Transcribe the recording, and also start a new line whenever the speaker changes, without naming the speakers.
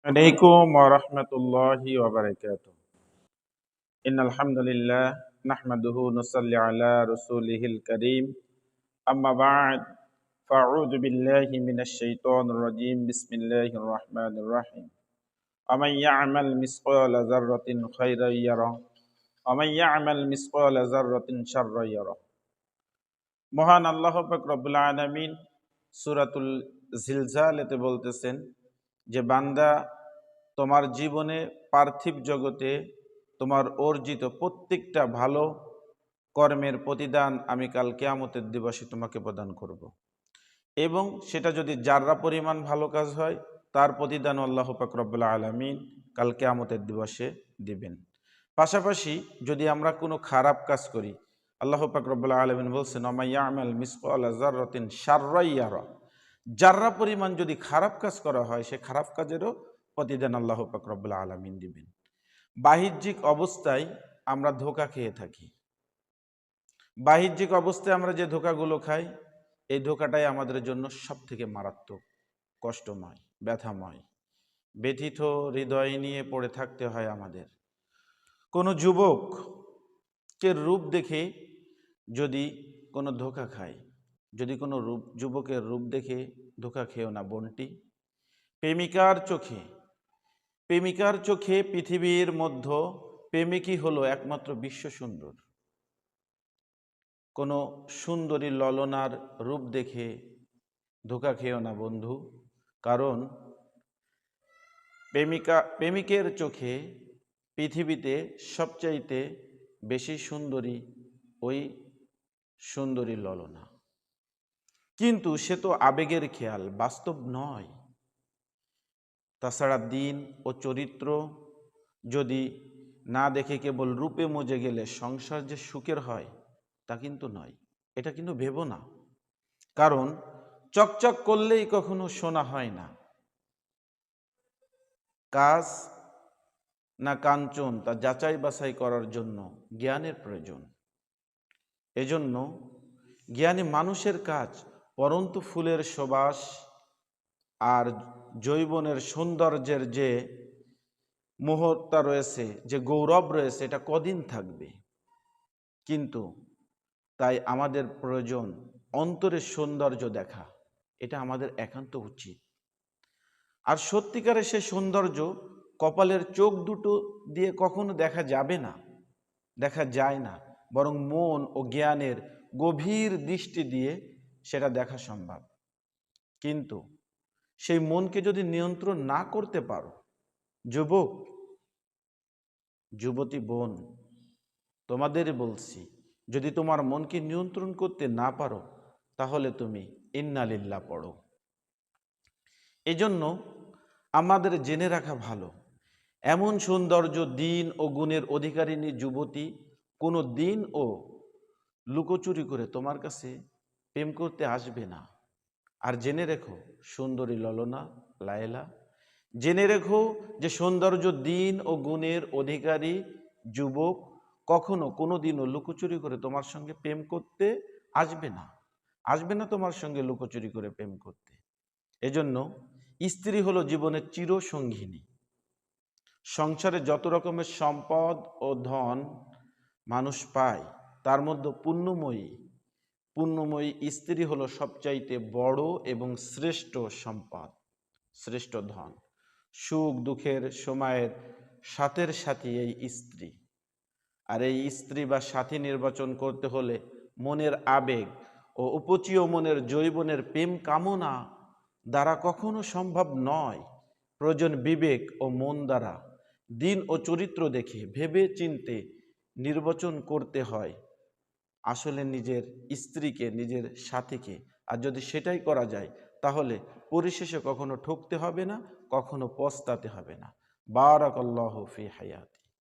عليكم ورحمة الله وبركاته إن الحمد لله نحمده نصلي على رسوله الكريم أما بعد فأعوذ بالله من الشيطان الرجيم بسم الله الرحمن الرحيم ومن يعمل مثقال ذرة خيرا يره ومن يعمل مثقال ذرة شرا يره মহান আল্লাহ পাক রব্বুল আলামিন সূরাতুল জিলজালাতে বলতেছেন যে বান্দা তোমার জীবনে পার্থিব জগতে তোমার অর্জিত প্রত্যেকটা ভালো কর্মের প্রতিদান আমি কাল কিয়ামতের দিবসে তোমাকে প্রদান করব। এবং সেটা যদি যাররা পরিমাণ ভালো কাজ হয় তার প্রতিদান আল্লাহ পাক রব্বুল আলামিন কাল কিয়ামতের দিবসে দিবেন। পাশাপাশি যদি আমরা কোনো খারাপ কাজ করি, আল্লাহ পাক রব্বুল আলামিন বলছেন ওমা ইয়ামাল মিসকালা যাররাতিন শাররা ইয়ারা, যাররা পরিমাণ যদি খারাপ কাজ করা হয় সে খারাপ কাজেরও প্রতিদান আল্লাহ পাক রব্বুল আলামিন দিবেন। বাহ্যিক অবস্থায় আমরা ধোঁকা খেয়ে থাকি। বাহ্যিক অবস্থায় আমরা যে ধোঁকাগুলো খাই, এই ধোঁকাটাই আমাদের জন্য সব থেকে মারাত্মক, কষ্টময়, ব্যথাময়, ব্যথিত হৃদয় নিয়ে পড়ে থাকতে হয় আমাদের। কোনো যুবকের রূপ দেখে যদি কোনো ধোঁকা খায়, যদি কোনো যুবকের রূপ দেখে ধোঁকা খেও না বোনটি। প্রেমিকার চোখে পৃথিবীর মধ্যে প্রেমিকই হলো একমাত্র বিশ্ব সুন্দর। কোনো সুন্দরী ললনার রূপ দেখে ধোঁকা খেও না বন্ধু, কারণ প্রেমিকের চোখে পৃথিবীতে সবচাইতে বেশি সুন্দরী ওই সুন্দরী ললনা, কিন্তু সে তো আবেগের খেয়াল, বাস্তব নয়। তাছাড়া দিন ও চরিত্র যদি না দেখে কেবল রূপে মজে গেলে সংসার যে সুখের হয় তা কিন্তু নয়। এটা কিন্তু ভেবো না, কারণ চকচক করলেই কখনো সোনা হয় না। কাজ না কাঞ্চন তা যাচাই বাছাই করার জন্য জ্ঞানের প্রয়োজন। এজন্য জ্ঞানী মানুষের কাজ পরন্তু ফুলের সুবাস আর যৌবনের সৌন্দর্যের যে মোহরতা রয়েছে, যে গৌরব রয়েছে, এটা কদিন থাকবে। কিন্তু তাই আমাদের প্রয়োজন অন্তরের সৌন্দর্য দেখা, এটা আমাদের একান্ত উচিত। আর সত্যিকারের সে সৌন্দর্য কপালের চোখ দুটো দিয়ে কখনো দেখা যাবে না, দেখা যায় না, বরং মন ও জ্ঞানের গভীর দৃষ্টি দিয়ে সেটা দেখা সম্ভব। কিন্তু সেই মনকে যদি নিয়ন্ত্রণ না করতে পারো, যুবক যুবতী বোন তোমাদেরই বলছি, যদি তোমার মনকে নিয়ন্ত্রণ করতে না পারো তাহলে তুমি ইন্না লিল্লাহ পড়ো। এজন্য আমাদের জেনে রাখা ভালো, এমন সৌন্দর্য দিন ও গুণের অধিকারিণী যুবতী কোনো দিন ও লুকোচুরি করে তোমার কাছে প্রেম করতে আসবে না। আর জেনে রেখো সুন্দরী ললনা লায়লা, জেনে রেখো যে সৌন্দর্য দিন ও গুণের অধিকারী যুবক কখনো কোনো দিনও লুকোচুরি করে তোমার সঙ্গে প্রেম করতে আসবে না তোমার সঙ্গে লুকোচুরি করে প্রেম করতে। এজন্য স্ত্রী হলো জীবনের চিরসঙ্গিনী। সংসারে যত রকমের সম্পদ ও ধন মানুষ পায় তার মধ্যে পুণ্যময়ী স্ত্রী হলো সবচাইতে বড় এবং শ্রেষ্ঠ সম্পদ, শ্রেষ্ঠ ধন। সুখ দুঃখের সময়ের সাথের সাথী এই স্ত্রী। আর এই স্ত্রী বা সাথী নির্বাচন করতে হলে মনের আবেগ ও উপচীয় মনের যৌবনের প্রেম কামনা দ্বারা কখনো সম্ভব নয়। প্রয়োজন বিবেক ও মন দ্বারা, দিন ও চরিত্র দেখে ভেবে চিনতে নির্বাচন করতে হয় আসলে নিজের স্ত্রীকে, নিজের সাথীকে। আর যদি সেটাই করা যায় তাহলে পরিশেষে কখনো ঠকতে হবে না, কখনো পস্তাতে হবে না। বারাকাল্লাহু ফি হায়াতি।